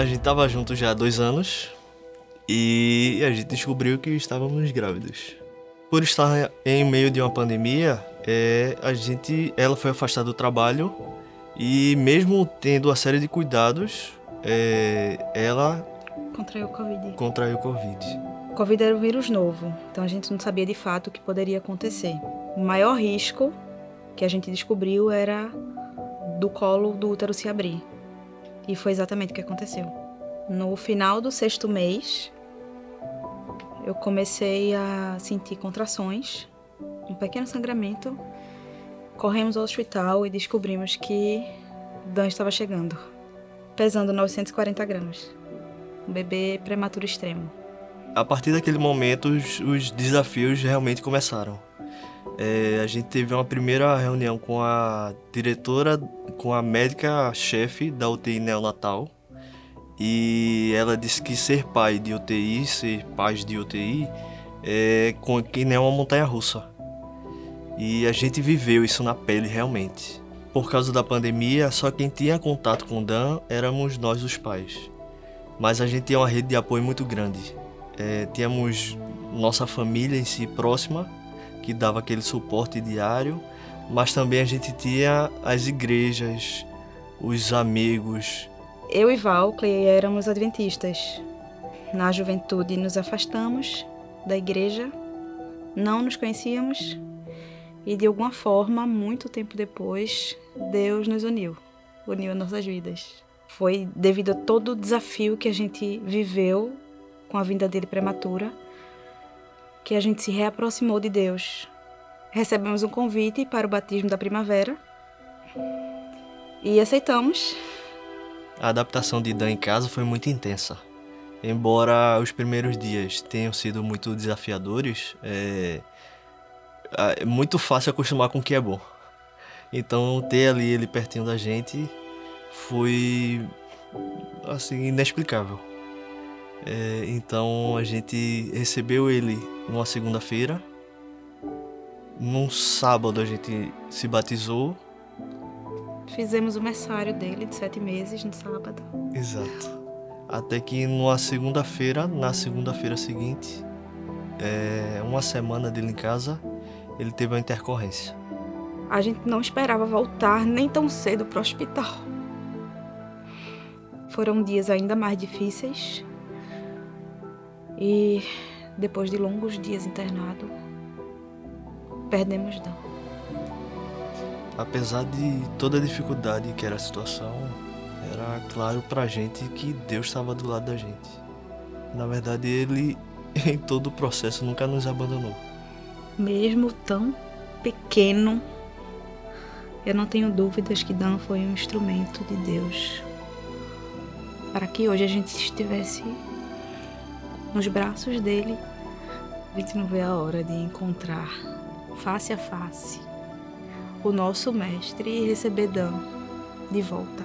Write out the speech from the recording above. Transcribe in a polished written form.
A gente tava junto já há 2 anos e a gente descobriu que estávamos grávidos. Por estar em meio de uma pandemia, ela foi afastada do trabalho e mesmo tendo uma série de cuidados, ela Contraiu Covid. contraiu Covid. Covid era um vírus novo, então a gente não sabia de fato o que poderia acontecer. O maior risco que a gente descobriu era do colo do útero se abrir. E foi exatamente o que aconteceu. No final do 6º mês, eu comecei a sentir contrações, um pequeno sangramento. Corremos ao hospital e descobrimos que Dan estava chegando, pesando 940 gramas. Um bebê prematuro extremo. A partir daquele momento, os desafios realmente começaram. A gente teve uma primeira reunião com a diretora, com a médica-chefe da UTI neonatal. E ela disse que ser pai de UTI, ser pais de UTI, que nem uma montanha-russa. E a gente viveu isso na pele realmente. Por causa da pandemia, só quem tinha contato com o Dan éramos nós os pais. Mas a gente tinha uma rede de apoio muito grande. Tínhamos nossa família em si próxima, que dava aquele suporte diário, mas também a gente tinha as igrejas, os amigos. Eu e Valkley éramos adventistas. Na juventude nos afastamos da igreja, não nos conhecíamos e de alguma forma, muito tempo depois, Deus nos uniu as nossas vidas. Foi devido a todo o desafio que a gente viveu com a vinda dele prematura que a gente se reaproximou de Deus. Recebemos um convite para o batismo da primavera e aceitamos. A adaptação de Dan em casa foi muito intensa. Embora os primeiros dias tenham sido muito desafiadores, é muito fácil acostumar com o que é bom. Então ter ali ele pertinho da gente foi assim inexplicável. Então a gente recebeu ele numa segunda-feira. Num sábado a gente se batizou. Fizemos o mensário dele de 7 meses no sábado. Exato. Até que na segunda-feira seguinte, uma semana dele em casa, ele teve uma intercorrência. A gente não esperava voltar nem tão cedo para o hospital. Foram dias ainda mais difíceis e depois de longos dias internado, perdemos Dan. Apesar de toda a dificuldade que era a situação, era claro pra gente que Deus estava do lado da gente. Na verdade, ele, em todo o processo, nunca nos abandonou. Mesmo tão pequeno, eu não tenho dúvidas que Dan foi um instrumento de Deus para que hoje a gente estivesse nos braços dele. A gente não vê a hora de encontrar face a face o nosso mestre e receber Dan de volta.